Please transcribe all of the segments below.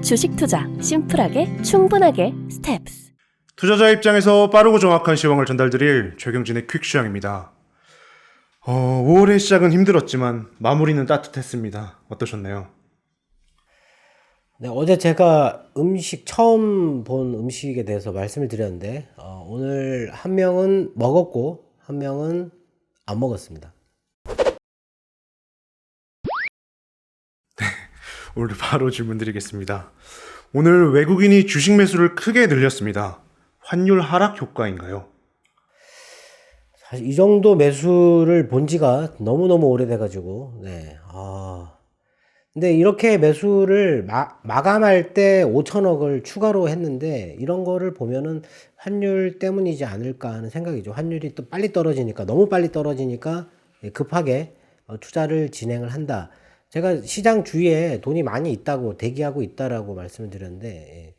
주식 투자 심플하게 충분하게 스텝스. 투자자 입장에서 빠르고 정확한 시황을 전달드릴 최경진의 퀵시황입니다. 5월의 시작은 힘들었지만 마무리는 따뜻했습니다. 어떠셨나요? 네, 어제 제가 처음 본 음식에 대해서 말씀을 드렸는데, 오늘 한 명은 먹었고, 한 명은 안 먹었습니다. 오늘 바로 질문 드리겠습니다. 오늘 외국인이 주식 매수를 크게 늘렸습니다. 환율 하락 효과인가요? 사실 이 정도 매수를 본 지가 너무너무 오래돼가지고, 네, 근데 이렇게 매수를 마감할 때 5천억을 추가로 했는데, 이런 거를 보면은 환율 때문이지 않을까 하는 생각이죠. 환율이 또 빨리 떨어지니까, 너무 빨리 떨어지니까 급하게 투자를 진행을 한다. 제가 시장 주위에 돈이 많이 있다고, 대기하고 있다라고 말씀을 드렸는데,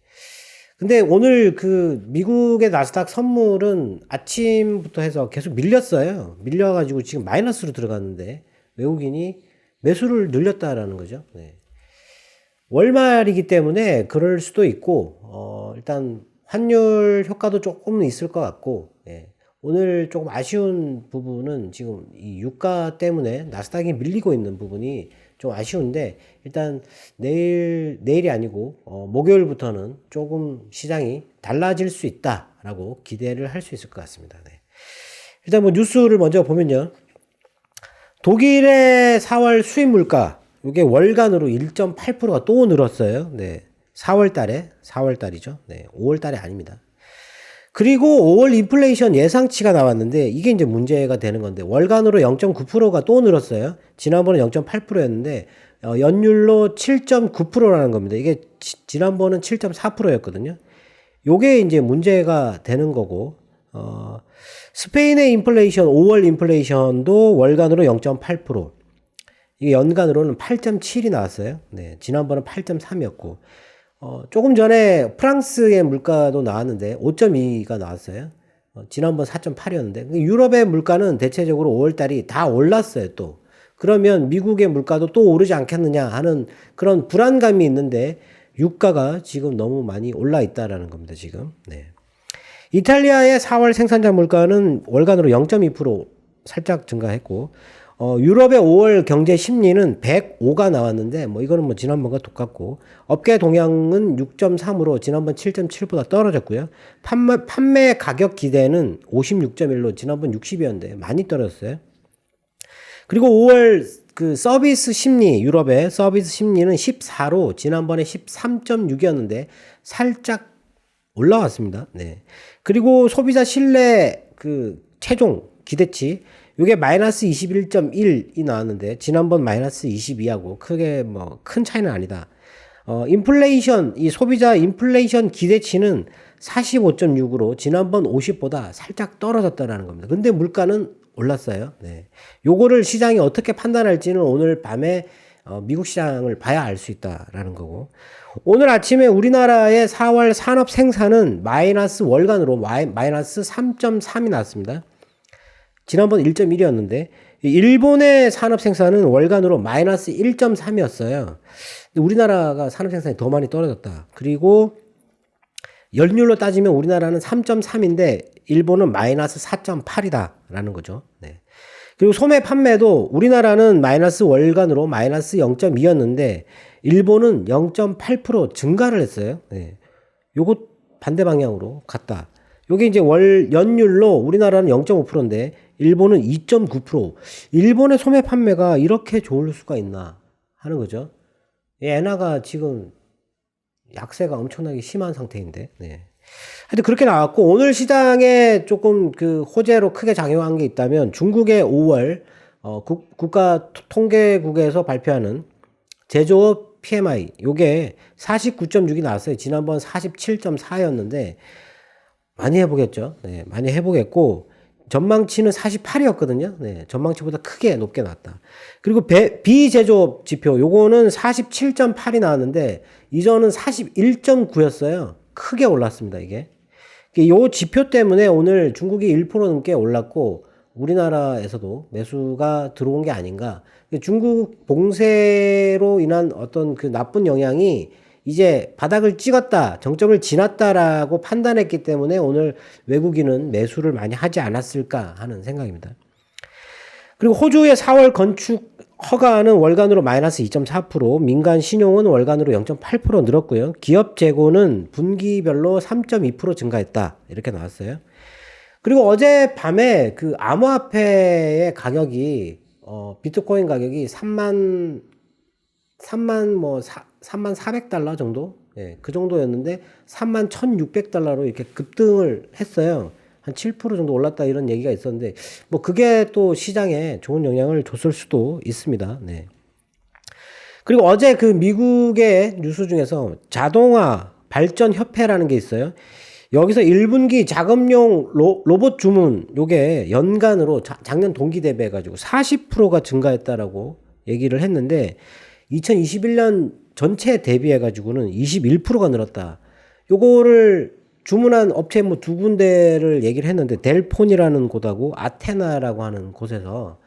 근데 오늘 그 미국의 나스닥 선물은 아침부터 해서 계속 밀렸어요. 밀려가지고 지금 마이너스로 들어갔는데, 외국인이 매수를 늘렸다라는 거죠. 네. 월말이기 때문에 그럴 수도 있고, 일단 환율 효과도 조금 있을 것 같고, 네. 오늘 조금 아쉬운 부분은 지금 이 유가 때문에 나스닥이 밀리고 있는 부분이 좀 아쉬운데, 일단 내일이 아니고 목요일부터는 조금 시장이 달라질 수 있다라고 기대를 할 수 있을 것 같습니다. 네. 일단 뭐 뉴스를 먼저 보면요. 독일의 4월 수입 물가, 이게 월간으로 1.8%가 또 늘었어요. 네. 4월달이죠. 네. 5월달에 아닙니다. 그리고 5월 인플레이션 예상치가 나왔는데, 이게 이제 문제가 되는 건데, 월간으로 0.9%가 또 늘었어요. 지난번에 0.8%였는데, 연율로 7.9%라는 겁니다. 이게 지난번은 7.4%였거든요. 요게 이제 문제가 되는 거고, 스페인의 인플레이션, 5월 인플레이션도 월간으로 0.8%, 이게 연간으로는 8.7이 나왔어요. 네, 지난번은 8.3이었고, 조금 전에 프랑스의 물가도 나왔는데 5.2가 나왔어요. 지난번 4.8이었는데, 유럽의 물가는 대체적으로 5월달이 다 올랐어요. 또 그러면 미국의 물가도 또 오르지 않겠느냐 하는 그런 불안감이 있는데, 유가가 지금 너무 많이 올라 있다라는 겁니다. 지금. 네. 이탈리아의 4월 생산자 물가는 월간으로 0.2% 살짝 증가했고, 유럽의 5월 경제 심리는 105가 나왔는데, 뭐 이거는 뭐 지난번과 똑같고, 업계 동향은 6.3으로 지난번 7.7보다 떨어졌고요. 판매 가격 기대는 56.1로 지난번 60이었는데 많이 떨어졌어요. 그리고 5월 그 서비스 심리, 유럽의 서비스 심리는 14로 지난번에 13.6이었는데 살짝 올라왔습니다. 네. 그리고 소비자 신뢰 그 최종 기대치, 이게 마이너스 21.1이 나왔는데 지난번 마이너스 22하고 크게 뭐 큰 차이는 아니다. 인플레이션, 이 소비자 인플레이션 기대치는 45.6으로 지난번 50보다 살짝 떨어졌다라는 겁니다. 근데 물가는 올랐어요. 네. 요거를 시장이 어떻게 판단할지는 오늘 밤에 미국 시장을 봐야 알 수 있다라는 거고, 오늘 아침에 우리나라의 4월 산업 생산은 마이너스 월간으로 마이너스 3.3이 나왔습니다. 지난번 1.1이었는데, 일본의 산업 생산은 월간으로 마이너스 1.3이었어요. 우리나라가 산업 생산이 더 많이 떨어졌다. 그리고 연율로 따지면 우리나라는 3.3인데 일본은 마이너스 4.8이다라는 거죠. 네. 그리고 소매 판매도 우리나라는 마이너스 월간으로 마이너스 0.2였는데 일본은 0.8% 증가를 했어요. 네. 요거 반대 방향으로 갔다. 요게 이제 연율로 우리나라는 0.5%인데 일본은 2.9%. 일본의 소매 판매가 이렇게 좋을 수가 있나 하는 거죠. 엔화가 지금 약세가 엄청나게 심한 상태인데, 네. 하여튼 그렇게 나왔고, 오늘 시장에 조금 그 호재로 크게 작용한 게 있다면 중국의 5월 국가통계국에서 발표하는 제조업 PMI, 요게 49.6이 나왔어요. 지난번 47.4였는데 많이 해보겠죠. 네, 많이 해보겠고, 전망치는 48이었거든요. 네, 전망치보다 크게 높게 나왔다. 그리고 비제조업 지표, 요거는 47.8이 나왔는데 이전은 41.9였어요. 크게 올랐습니다, 이게. 요 지표 때문에 오늘 중국이 1% 넘게 올랐고 우리나라에서도 매수가 들어온 게 아닌가. 중국 봉쇄로 인한 어떤 그 나쁜 영향이 이제 바닥을 찍었다, 정점을 지났다라고 판단했기 때문에 오늘 외국인은 매수를 많이 하지 않았을까 하는 생각입니다. 그리고 호주의 4월 건축 허가는 월간으로 마이너스 2.4%, 민간 신용은 월간으로 0.8% 늘었고요. 기업 재고는 분기별로 3.2% 증가했다. 이렇게 나왔어요. 그리고 어젯밤에 그 암호화폐의 가격이 비트코인 가격이 3400달러 정도? 예, 그 정도였는데 31,600달러로 이렇게 급등을 했어요. 한 7% 정도 올랐다 이런 얘기가 있었는데 뭐 그게 또 시장에 좋은 영향을 줬을 수도 있습니다. 네. 그리고 어제 그 미국의 뉴스 중에서 자동화 발전 협회라는 게 있어요. 여기서 1분기 작업용 로봇 주문 요게 연간으로 작년 동기 대비해 가지고 40%가 증가했다라고 얘기를 했는데 2021년 전체 대비해 가지고는 21%가 늘었다. 요거를 주문한 업체 뭐 두 군데를 얘기를 했는데 델폰이라는 곳하고 아테나라고 하는 곳에서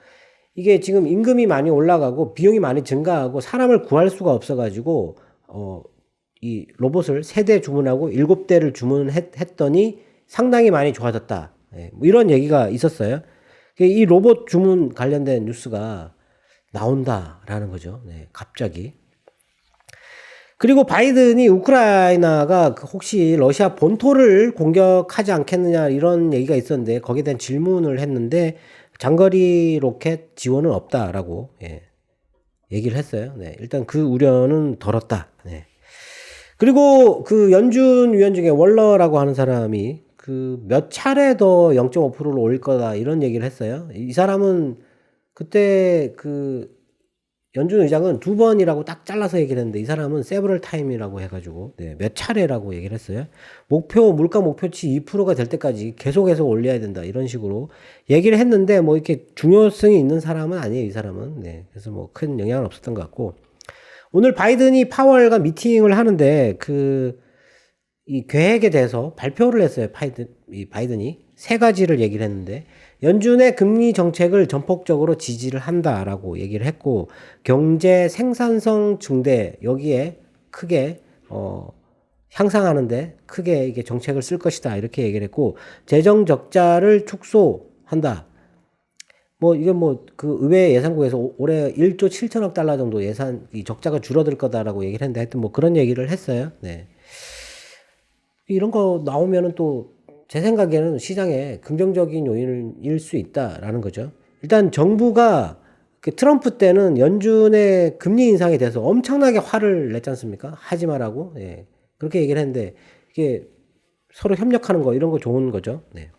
이게 지금 임금이 많이 올라가고 비용이 많이 증가하고 사람을 구할 수가 없어 가지고 이 로봇을 3대 주문하고 7대를 주문했더니 상당히 많이 좋아졌다. 예, 뭐 이런 얘기가 있었어요. 이 로봇 주문 관련된 뉴스가 나온다라는 거죠. 네, 갑자기. 그리고 바이든이 우크라이나가 혹시 러시아 본토를 공격하지 않겠느냐 이런 얘기가 있었는데 거기에 대한 질문을 했는데 장거리 로켓 지원은 없다라고 얘기를 했어요. 네, 일단 그 우려는 덜었다. 네. 그리고 그 연준 위원 중에 월러라고 하는 사람이 그 몇 차례 더 0.5%를 올릴 거다 이런 얘기를 했어요. 이 사람은 그때 그 연준 의장은 2번이라고 딱 잘라서 얘기를 했는데 이 사람은 세브럴 타임이라고 해가지고 몇 차례라고 얘기를 했어요. 물가 목표치 2%가 될 때까지 계속해서 올려야 된다 이런 식으로 얘기를 했는데 뭐 이렇게 중요성이 있는 사람은 아니에요 이 사람은. 네, 그래서 뭐 큰 영향은 없었던 것 같고 오늘 바이든이 파월과 미팅을 하는데 이 계획에 대해서 발표를 했어요. 바이든이 3가지를 얘기를 했는데 연준의 금리 정책을 전폭적으로 지지를 한다라고 얘기를 했고 경제 생산성 증대 여기에 크게 향상하는데 크게 이게 정책을 쓸 것이다 이렇게 얘기를 했고 재정 적자를 축소한다. 뭐 이게 뭐 그 의회 예산국에서 올해 1조 7천억 달러 정도 예산 이 적자가 줄어들 거다라고 얘기를 했는데 하여튼 뭐 그런 얘기를 했어요. 네. 이런 거 나오면은 또 제 생각에는 시장에 긍정적인 요인일 수 있다라는 거죠. 일단 정부가 그 트럼프 때는 연준의 금리 인상에 대해서 엄청나게 화를 냈지 않습니까? 하지 말라고. 예. 그렇게 얘기를 했는데 이게 서로 협력하는 거 이런 거 좋은 거죠. 네.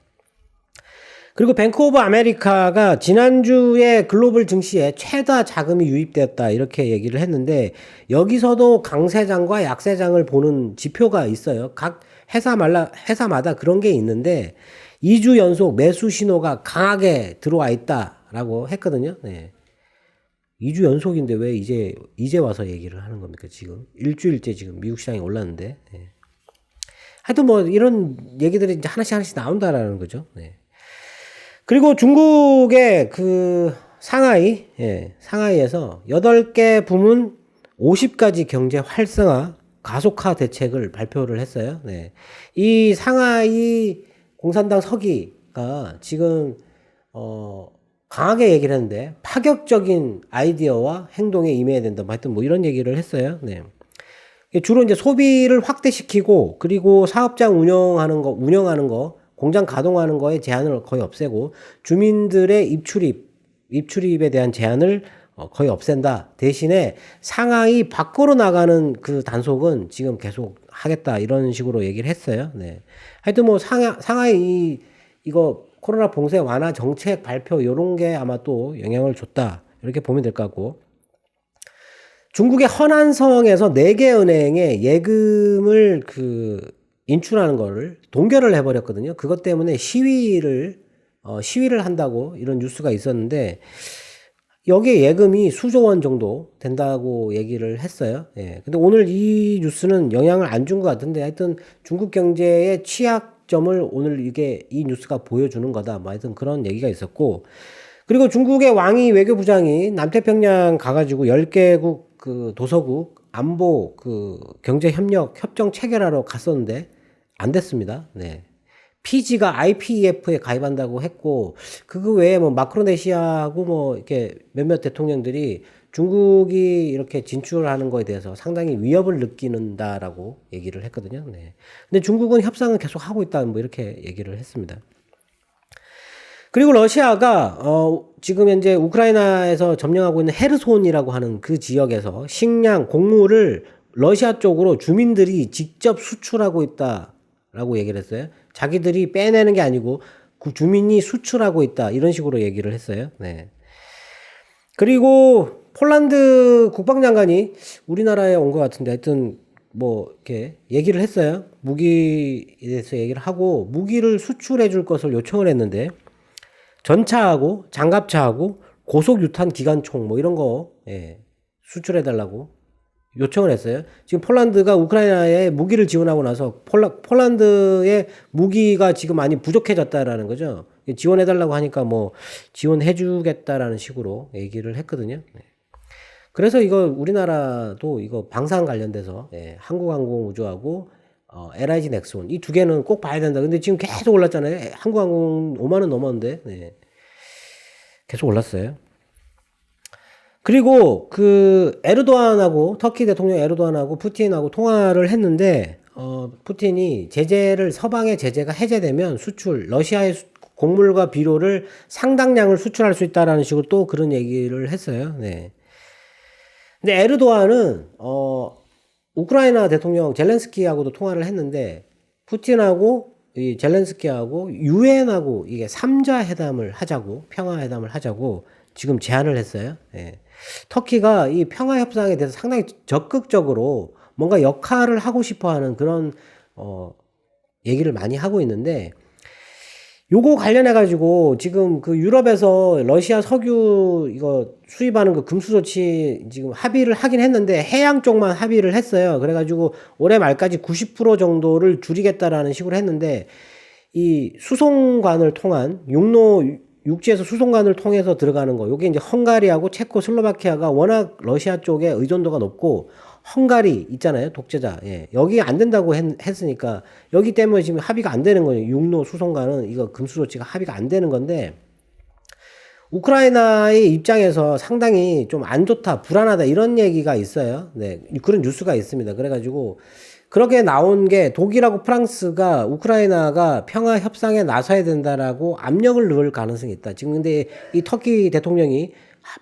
그리고 뱅크 오브 아메리카가 지난주에 글로벌 증시에 최다 자금이 유입되었다 이렇게 얘기를 했는데 여기서도 강세장과 약세장을 보는 지표가 있어요. 각 회사마다 그런 게 있는데 2주 연속 매수 신호가 강하게 들어와 있다라고 했거든요. 네. 2주 연속인데 왜 이제 와서 얘기를 하는 겁니까? 지금 일주일째 지금 미국 시장이 올랐는데. 네. 하여튼 뭐 이런 얘기들이 이제 하나씩 나온다라는 거죠. 네. 그리고 중국의 그 상하이에서 8개 부문 50가지 경제 활성화 가속화 대책을 발표를 했어요. 네. 이 상하이 공산당 서기가 지금 강하게 얘기를 했는데 파격적인 아이디어와 행동에 임해야 된다. 하여튼 뭐 이런 얘기를 했어요. 네. 주로 이제 소비를 확대시키고 그리고 사업장 운영하는 거, 공장 가동하는 거에 제한을 거의 없애고 주민들의 입출입에 대한 제한을 거의 없앤다. 대신에 상하이 밖으로 나가는 그 단속은 지금 계속 하겠다. 이런 식으로 얘기를 했어요. 네. 하여튼 뭐 상하이 이거 코로나 봉쇄 완화 정책 발표 요런 게 아마 또 영향을 줬다. 이렇게 보면 될 것 같고. 중국의 허난성에서 4개 은행에 예금을 인출하는 거를 동결을 해버렸거든요. 그것 때문에 시위를 한다고 이런 뉴스가 있었는데 여기에 예금이 수조 원 정도 된다고 얘기를 했어요. 예. 근데 오늘 이 뉴스는 영향을 안 준 것 같은데 하여튼 중국 경제의 취약점을 오늘 이 뉴스가 보여주는 거다. 뭐 하여튼 그런 얘기가 있었고 그리고 중국의 왕이 외교부장이 남태평양 가가지고 10개국 그 도서국 안보 그 경제 협정 체결하러 갔었는데 안 됐습니다. 네. 피지가 IPEF에 가입한다고 했고 그거 외에 뭐 마크로네시아하고 뭐 이렇게 몇몇 대통령들이 중국이 이렇게 진출하는 거에 대해서 상당히 위협을 느끼는다라고 얘기를 했거든요. 네. 근데 중국은 협상은 계속 하고 있다 뭐 이렇게 얘기를 했습니다. 그리고 러시아가 지금 현재 우크라이나에서 점령하고 있는 헤르손이라고 하는 그 지역에서 식량, 곡물을 러시아 쪽으로 주민들이 직접 수출하고 있다라고 얘기를 했어요. 자기들이 빼내는 게 아니고 그 주민이 수출하고 있다 이런 식으로 얘기를 했어요. 네. 그리고 폴란드 국방장관이 우리나라에 온 것 같은데 하여튼 뭐 이렇게 얘기를 했어요. 무기에 대해서 얘기를 하고 무기를 수출해 줄 것을 요청을 했는데 전차하고 장갑차하고 고속유탄 기관총 뭐 이런 거 수출해 달라고 요청을 했어요. 지금 폴란드가 우크라이나에 무기를 지원하고 나서 폴란드의 무기가 지금 많이 부족해졌다라는 거죠. 지원해 달라고 하니까 뭐 지원해 주겠다라는 식으로 얘기를 했거든요. 그래서 이거 우리나라도 이거 방산 관련돼서 한국항공우주하고 LIG 넥슨 이 두 개는 꼭 봐야 된다. 근데 지금 계속 올랐잖아요. 한국항공 5만 원 넘었는데 계속 올랐어요. 그리고 그 에르도안하고 터키 대통령 에르도안하고 푸틴하고 통화를 했는데 푸틴이 서방의 제재가 해제되면 러시아의 곡물과 비료를 상당량을 수출할 수 있다라는 식으로 또 그런 얘기를 했어요. 네. 근데 에르도안은 우크라이나 대통령 젤렌스키하고도 통화를 했는데 푸틴하고 이 젤렌스키하고 유엔하고 이게 3자 회담을 하자고 평화 회담을 하자고 지금 제안을 했어요. 예. 터키가 이 평화 협상에 대해서 상당히 적극적으로 뭔가 역할을 하고 싶어하는 그런 얘기를 많이 하고 있는데 요거 관련해 가지고 지금 그 유럽에서 러시아 석유 이거 수입하는 그 금수 조치 지금 합의를 하긴 했는데 해양 쪽만 합의를 했어요. 그래 가지고 올해 말까지 90% 정도를 줄이겠다라는 식으로 했는데 이 수송관을 통한 육지에서 수송관을 통해서 들어가는 거 요게 이제 헝가리하고 체코 슬로바키아가 워낙 러시아 쪽에 의존도가 높고 헝가리 있잖아요. 독재자. 여기 안 된다고 했으니까 여기 때문에 지금 합의가 안 되는 거예요. 육로 수송관은 이거 금수 조치가 합의가 안 되는 건데 우크라이나의 입장에서 상당히 좀 안 좋다, 불안하다 이런 얘기가 있어요. 네. 그런 뉴스가 있습니다. 그래 가지고 그렇게 나온 게 독일하고 프랑스가 우크라이나가 평화 협상에 나서야 된다라고 압력을 넣을 가능성이 있다. 지금 근데 이 터키 대통령이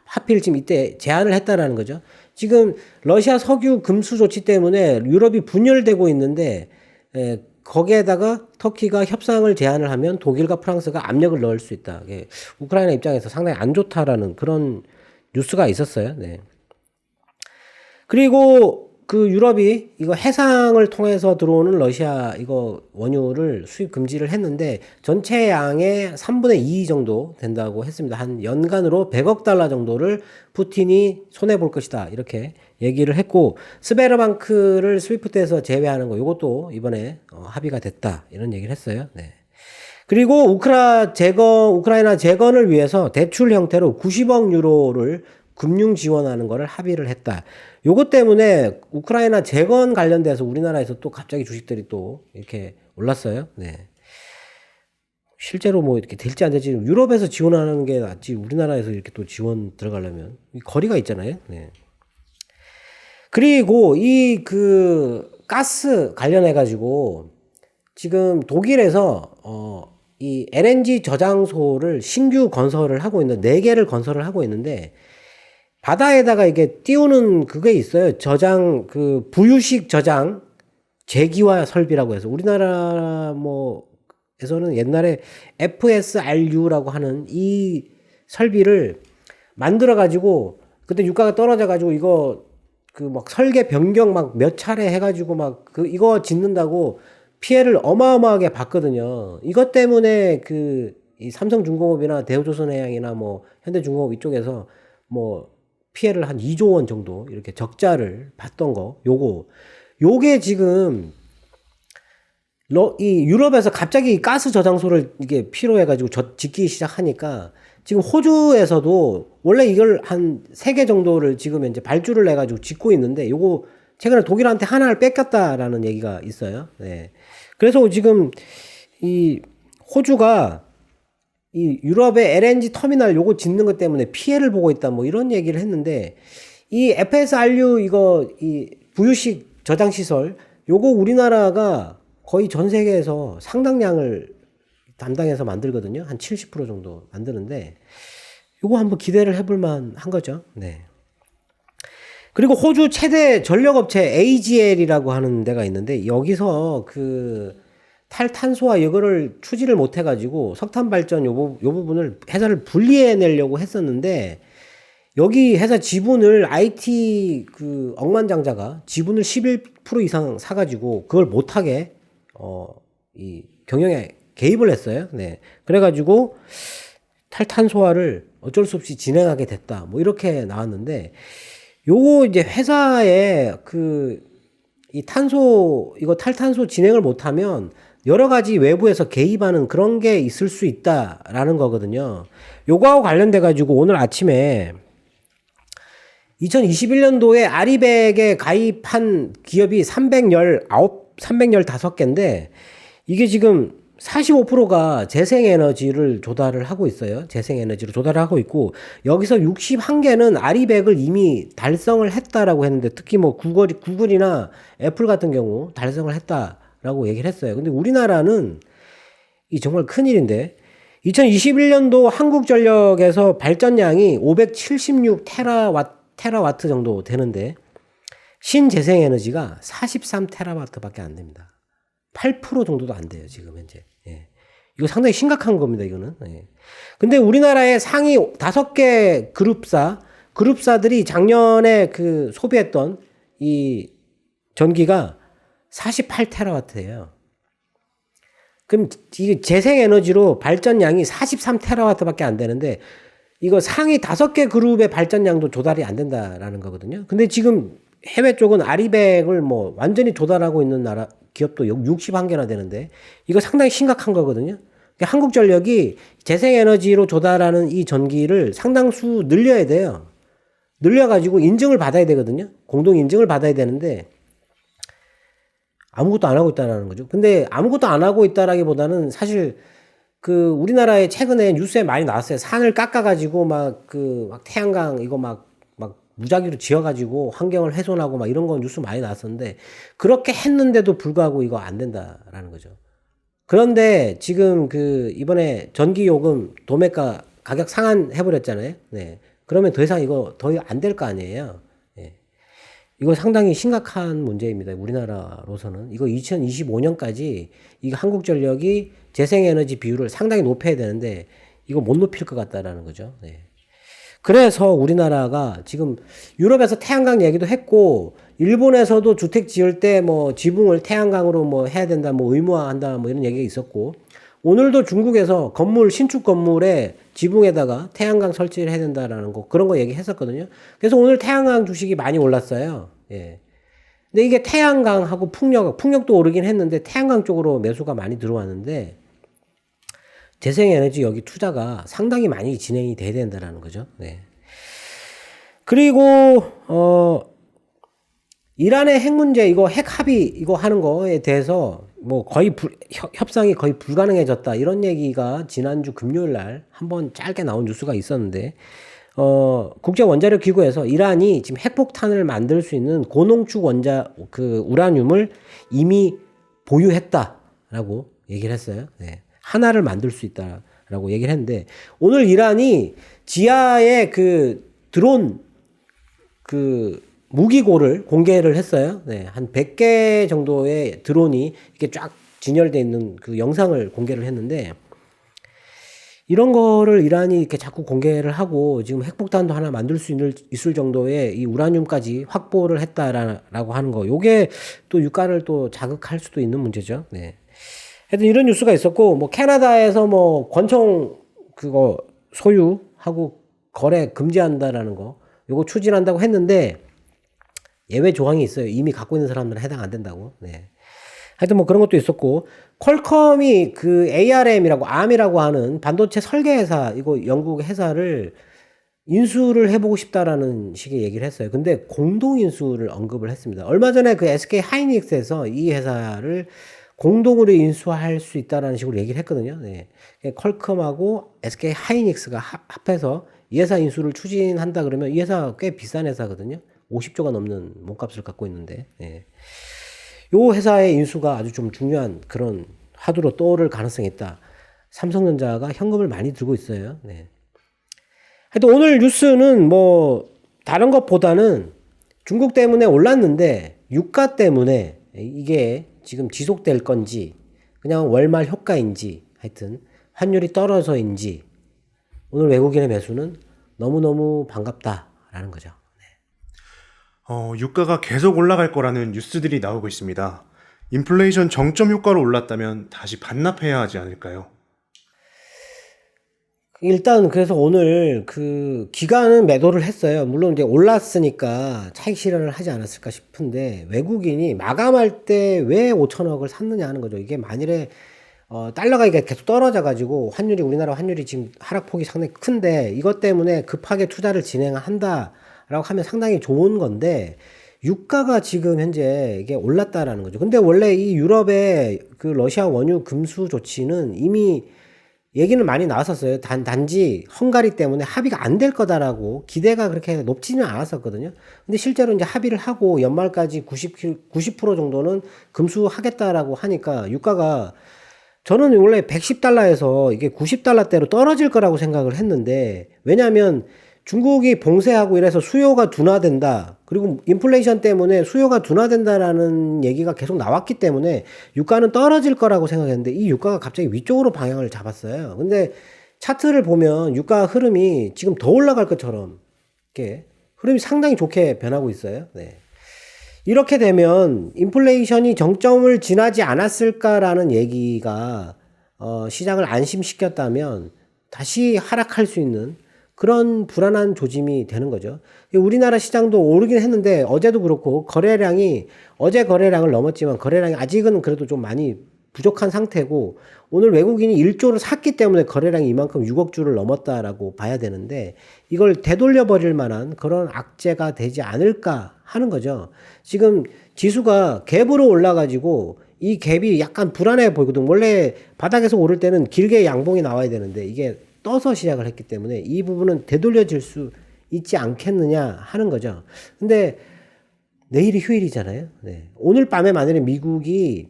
하필 지금 이때 제안을 했다라는 거죠. 지금 러시아 석유 금수 조치 때문에 유럽이 분열되고 있는데 거기에다가 터키가 협상을 제안을 하면 독일과 프랑스가 압력을 넣을 수 있다. 우크라이나 입장에서 상당히 안 좋다라는 그런 뉴스가 있었어요. 네. 그리고 그 유럽이 이거 해상을 통해서 들어오는 러시아 이거 원유를 수입 금지를 했는데 전체 양의 3분의 2 정도 된다고 했습니다. 한 연간으로 100억 달러 정도를 푸틴이 손해볼 것이다. 이렇게 얘기를 했고 스베르방크를 스위프트에서 제외하는 거 이것도 이번에 합의가 됐다. 이런 얘기를 했어요. 네. 그리고 우크라이나 재건을 위해서 대출 형태로 90억 유로를 금융 지원하는 거를 합의를 했다. 요것 때문에 우크라이나 재건 관련돼서 우리나라에서 또 갑자기 주식들이 또 이렇게 올랐어요. 네. 실제로 뭐 이렇게 될지 안 될지 유럽에서 지원하는 게 낫지 우리나라에서 이렇게 또 지원 들어가려면 거리가 있잖아요. 네. 그리고 이 그 가스 관련해 가지고 지금 독일에서 이 LNG 저장소를 신규 건설을 하고 있는 4개를 건설을 하고 있는데 바다에다가 이게 띄우는 그게 있어요. 부유식 저장 제기화 설비라고 해서 우리나라 에서는 옛날에 FSRU라고 하는 이 설비를 만들어 가지고 그때 유가가 떨어져 가지고 이거 그 설계 변경 몇 차례 해 가지고 이거 짓는다고 피해를 어마어마하게 봤거든요. 이것 때문에 이 삼성중공업이나 대우조선해양이나 현대중공업 이쪽에서 피해를 한 2조 원 정도 이렇게 적자를 봤던 거 요게 지금 이 유럽에서 갑자기 가스 저장소를 이게 필요해가지고 짓기 시작하니까 지금 호주에서도 원래 이걸 한 3개 정도를 지금 이제 발주를 내가지고 짓고 있는데 요거 최근에 독일한테 하나를 뺏겼다라는 얘기가 있어요. 네. 그래서 지금 이 호주가 이 유럽의 LNG 터미널 요거 짓는 것 때문에 피해를 보고 있다 뭐 이런 얘기를 했는데 이 FSRU 이거 이 부유식 저장 시설 요거 우리나라가 거의 전 세계에서 상당량을 담당해서 만들거든요. 한 70% 정도 만드는데 요거 한번 기대를 해볼 만한 거죠. 네. 그리고 호주 최대 전력업체 AGL이라고 하는 데가 있는데 여기서 그 탈탄소화 이거를 추진을 못 해가지고 석탄 발전 요 부분을 회사를 분리해내려고 했었는데 여기 회사 지분을 IT 그 억만장자가 지분을 11% 이상 사가지고 그걸 못하게 이 경영에 개입을 했어요. 네. 그래가지고 탈탄소화를 어쩔 수 없이 진행하게 됐다. 뭐 이렇게 나왔는데 요거 이제 회사에 그 이 탄소 이거 탈탄소 진행을 못하면 여러 가지 외부에서 개입하는 그런 게 있을 수 있다라는 거거든요. 요거하고 관련돼 가지고 오늘 아침에 2021년도에 아리백에 가입한 기업이 315개인데 이게 지금 45%가 재생에너지를 조달을 하고 있어요. 재생에너지를 조달을 하고 있고 여기서 61개는 아리백을 이미 달성을 했다라고 했는데 특히 뭐 구글이나 애플 같은 경우 달성을 했다라고 얘기를 했어요. 근데 우리나라는 이 정말 큰일인데 2021년도 한국전력에서 발전량이 576 테라와트 정도 되는데 신재생에너지가 43 테라와트밖에 안 됩니다. 8% 정도도 안 돼요, 지금 현재. 예. 이거 상당히 심각한 겁니다, 이거는. 예. 근데 우리나라의 상위 5개 그룹사들이 작년에 그 소비했던 이 전기가 48 테라와트예요. 그럼 이게 재생에너지로 발전량이 43 테라와트밖에 안 되는데 이거 상위 5개 그룹의 발전량도 조달이 안 된다라는 거거든요. 근데 지금 해외 쪽은 아리백을 뭐 완전히 조달하고 있는 나라 기업도 61개나 되는데 이거 상당히 심각한 거거든요. 한국전력이 재생에너지로 조달하는 이 전기를 상당수 늘려야 돼요. 늘려가지고 인증을 받아야 되거든요. 공동 인증을 받아야 되는데 아무것도 안 하고 있다는 거죠. 근데 아무것도 안 하고 있다라기보다는 사실 그 우리나라에 최근에 뉴스에 많이 나왔어요. 산을 깎아가지고 막 태양광 이거 막 무작위로 지어가지고 환경을 훼손하고 막 이런 건 뉴스 많이 나왔었는데 그렇게 했는데도 불구하고 이거 안 된다라는 거죠. 그런데 지금 그 이번에 전기요금 도매가 가격 상한해버렸잖아요. 네. 그러면 더 이상 이거 더 안 될 거 아니에요. 네. 이거 상당히 심각한 문제입니다. 우리나라로서는. 이거 2025년까지 이 한국전력이 재생에너지 비율을 상당히 높여야 되는데 이거 못 높일 것 같다라는 거죠. 네. 그래서 우리나라가 지금 유럽에서 태양광 얘기도 했고 일본에서도 주택 지을 때 뭐 지붕을 태양광으로 뭐 해야 된다 뭐 의무화한다 뭐 이런 얘기가 있었고 오늘도 중국에서 신축 건물에 지붕에다가 태양광 설치를 해야 된다라는 거 그런 거 얘기했었거든요. 그래서 오늘 태양광 주식이 많이 올랐어요. 예. 근데 이게 태양광하고 풍력도 오르긴 했는데 태양광 쪽으로 매수가 많이 들어왔는데 재생에너지 여기 투자가 상당히 많이 진행이 돼야 된다라는 거죠. 네. 그리고 이란의 핵 문제 이거 핵 합의 이거 하는 거에 대해서 뭐 거의 협상이 거의 불가능해졌다 이런 얘기가 지난주 금요일 날 한번 짧게 나온 뉴스가 있었는데 국제 원자력 기구에서 이란이 지금 핵폭탄을 만들 수 있는 고농축 우라늄을 이미 보유했다라고 얘기를 했어요. 네. 하나를 만들 수 있다라고 얘기를 했는데 오늘 이란이 지하에 그 드론 그 무기고를 공개를 했어요. 네, 한 100개 정도의 드론이 이렇게 쫙 진열되어 있는 그 영상을 공개를 했는데 이런 거를 이란이 이렇게 자꾸 공개를 하고 지금 핵폭탄도 하나 만들 수 있을 정도의 이 우라늄까지 확보를 했다라고 하는 거 요게 또 유가를 또 자극할 수도 있는 문제죠. 네. 하여튼 이런 뉴스가 있었고, 뭐, 캐나다에서 뭐, 권총, 소유하고 거래 금지한다라는 거, 요거 추진한다고 했는데, 예외 조항이 있어요. 이미 갖고 있는 사람들은 해당 안 된다고. 네. 하여튼 뭐 그런 것도 있었고, 퀄컴이 그 ARM이라고 하는 반도체 설계 회사, 이거 영국 회사를 인수를 해보고 싶다라는 식의 얘기를 했어요. 근데 공동 인수를 언급을 했습니다. 얼마 전에 그 SK 하이닉스에서 이 회사를 공동으로 인수할 수 있다라는 식으로 얘기를 했거든요. 네. 퀄컴하고 SK 하이닉스가 합해서 이 회사 인수를 추진한다 그러면 이 회사 꽤 비싼 회사거든요. 50조가 넘는 몸값을 갖고 있는데, 네. 요 회사의 인수가 아주 좀 중요한 그런 화두로 떠오를 가능성이 있다. 삼성전자가 현금을 많이 들고 있어요. 네. 하여튼 오늘 뉴스는 뭐 다른 것보다는 중국 때문에 올랐는데 유가 때문에 이게 지금 지속될 건지 그냥 월말 효과인지 하여튼 환율이 떨어져인지 오늘 외국인의 매수는 너무너무 반갑다라는 거죠. 유가가 계속 올라갈 거라는 뉴스들이 나오고 있습니다. 인플레이션 정점 효과로 올랐다면 다시 반납해야 하지 않을까요? 일단 그래서 오늘 그 기관은 매도를 했어요. 물론 이제 올랐으니까 차익 실현을 하지 않았을까 싶은데 외국인이 마감할 때 왜 5천억을 샀느냐 하는 거죠. 이게 만일에 달러가 이게 계속 떨어져 가지고 환율이 우리나라 환율이 지금 하락폭이 상당히 큰데 이것 때문에 급하게 투자를 진행한다라고 하면 상당히 좋은 건데 유가가 지금 현재 이게 올랐다라는 거죠. 근데 원래 이 유럽의 그 러시아 원유 금수 조치는 이미 얘기는 많이 나왔었어요. 단지 헝가리 때문에 합의가 안 될 거다라고 기대가 그렇게 높지는 않았었거든요. 근데 실제로 이제 합의를 하고 연말까지 90% 정도는 금수하겠다라고 하니까 유가가 저는 원래 110달러에서 이게 90달러대로 떨어질 거라고 생각을 했는데 왜냐하면 중국이 봉쇄하고 이래서 수요가 둔화된다. 그리고 인플레이션 때문에 수요가 둔화된다라는 얘기가 계속 나왔기 때문에 유가는 떨어질 거라고 생각했는데 이 유가가 갑자기 위쪽으로 방향을 잡았어요. 근데 차트를 보면 유가 흐름이 지금 더 올라갈 것처럼 이렇게 흐름이 상당히 좋게 변하고 있어요. 네. 이렇게 되면 인플레이션이 정점을 지나지 않았을까라는 얘기가 시장을 안심시켰다면 다시 하락할 수 있는 그런 불안한 조짐이 되는 거죠. 우리나라 시장도 오르긴 했는데 어제도 그렇고 거래량이 어제 거래량을 넘었지만 거래량이 아직은 그래도 좀 많이 부족한 상태고 오늘 외국인이 1조를 샀기 때문에 거래량이 이만큼 6억 주를 넘었다라고 봐야 되는데 이걸 되돌려 버릴 만한 그런 악재가 되지 않을까 하는 거죠. 지금 지수가 갭으로 올라가지고 이 갭이 약간 불안해 보이거든. 원래 바닥에서 오를 때는 길게 양봉이 나와야 되는데 이게 떠서 시작을 했기 때문에 이 부분은 되돌려질 수 있지 않겠느냐 하는 거죠. 근데 내일이 휴일이잖아요. 네. 오늘 밤에 만약에 미국이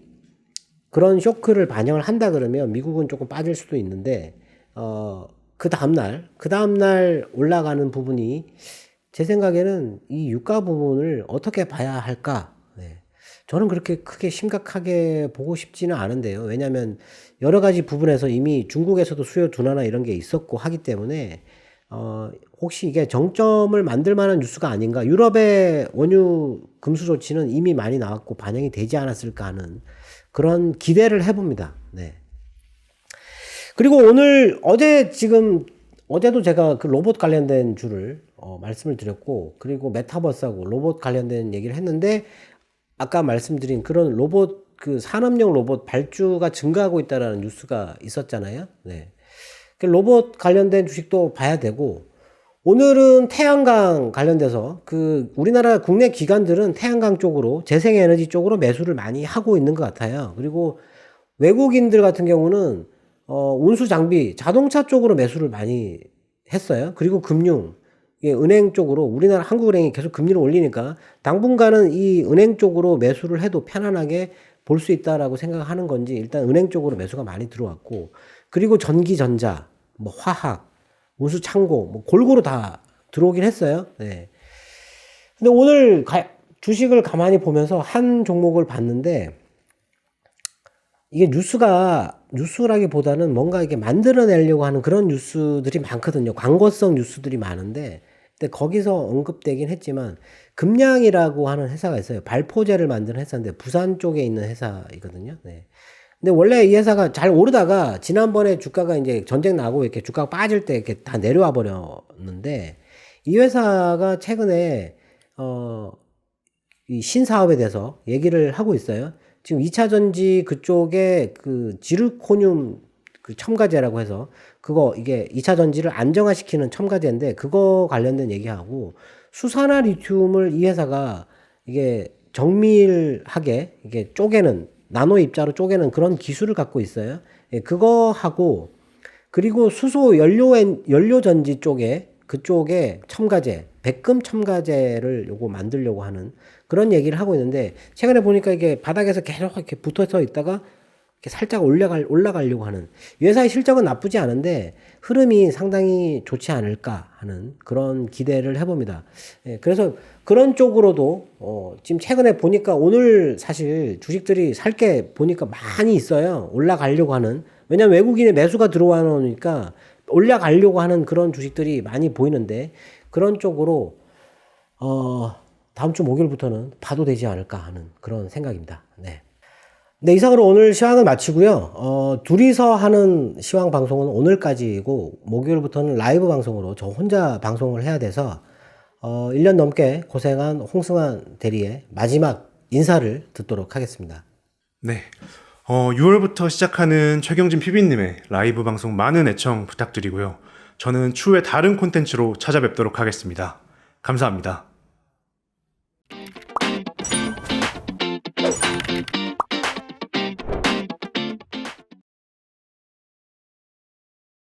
그런 쇼크를 반영을 한다 그러면 미국은 조금 빠질 수도 있는데 그 다음날 올라가는 부분이 제 생각에는 이 유가 부분을 어떻게 봐야 할까? 네. 저는 그렇게 크게 심각하게 보고 싶지는 않은데요. 왜냐하면 여러 가지 부분에서 이미 중국에서도 수요 둔화나 이런 게 있었고 하기 때문에 혹시 이게 정점을 만들 만한 뉴스가 아닌가? 유럽의 원유 금수 조치는 이미 많이 나왔고 반영이 되지 않았을까 하는 그런 기대를 해봅니다. 네. 그리고 어제도 제가 그 로봇 관련된 주를 말씀을 드렸고 그리고 메타버스하고 로봇 관련된 얘기를 했는데 아까 말씀드린 그런 로봇 그 산업용 로봇 발주가 증가하고 있다라는 뉴스가 있었잖아요. 네. 로봇 관련된 주식도 봐야 되고 오늘은 태양광 관련돼서 그 우리나라 국내 기관들은 태양광 쪽으로 재생에너지 쪽으로 매수를 많이 하고 있는 것 같아요. 그리고 외국인들 같은 경우는 운수 장비 자동차 쪽으로 매수를 많이 했어요. 그리고 금융 은행 쪽으로 우리나라 한국은행이 계속 금리를 올리니까 당분간은 이 은행 쪽으로 매수를 해도 편안하게 볼 수 있다라고 생각하는 건지 일단 은행 쪽으로 매수가 많이 들어왔고 그리고 전기전자, 뭐 화학, 운수 창고 뭐 골고루 다 들어오긴 했어요. 네. 근데 오늘 주식을 가만히 보면서 한 종목을 봤는데 이게 뉴스라기보다는 뭔가 이게 만들어내려고 하는 그런 뉴스들이 많거든요. 광고성 뉴스들이 많은데 근데 거기서 언급되긴 했지만 금량이라고 하는 회사가 있어요. 발포제를 만드는 회사인데 부산 쪽에 있는 회사이거든요. 네. 근데 원래 이 회사가 잘 오르다가 지난번에 주가가 이제 전쟁 나고 이렇게 주가가 빠질 때 이렇게 다 내려와 버렸는데 이 회사가 최근에 이 신사업에 대해서 얘기를 하고 있어요. 지금 2차 전지 그쪽에 그 지르코늄 그 첨가제라고 해서 그거 이게 2차 전지를 안정화시키는 첨가제인데 그거 관련된 얘기하고 수산화 리튬을 이 회사가 이게 정밀하게 이게 쪼개는 나노 입자로 쪼개는 그런 기술을 갖고 있어요. 예, 그거 하고 그리고 수소 연료 전지 쪽에 그쪽에 첨가제, 백금 첨가제를 요거 만들려고 하는 그런 얘기를 하고 있는데 최근에 보니까 이게 바닥에서 계속 이렇게 붙어서 있다가 이렇게 살짝 올라가려고 하는 이 회사의 실적은 나쁘지 않은데 흐름이 상당히 좋지 않을까 하는 그런 기대를 해봅니다. 예, 그래서 그런 쪽으로도 지금 최근에 보니까 오늘 사실 주식들이 살 게 보니까 많이 있어요. 올라가려고 하는 왜냐면 외국인의 매수가 들어와 놓으니까 올라가려고 하는 그런 주식들이 많이 보이는데 그런 쪽으로 다음 주 목요일부터는 봐도 되지 않을까 하는 그런 생각입니다. 네. 네, 이상으로 오늘 시황을 마치고요. 둘이서 하는 시황 방송은 오늘까지이고 목요일부터는 라이브 방송으로 저 혼자 방송을 해야 돼서 1년 넘게 고생한 홍승환 대리의 마지막 인사를 듣도록 하겠습니다. 네. 6월부터 시작하는 최경진 PB님의 라이브 방송 많은 애청 부탁드리고요. 저는 추후에 다른 콘텐츠로 찾아뵙도록 하겠습니다. 감사합니다.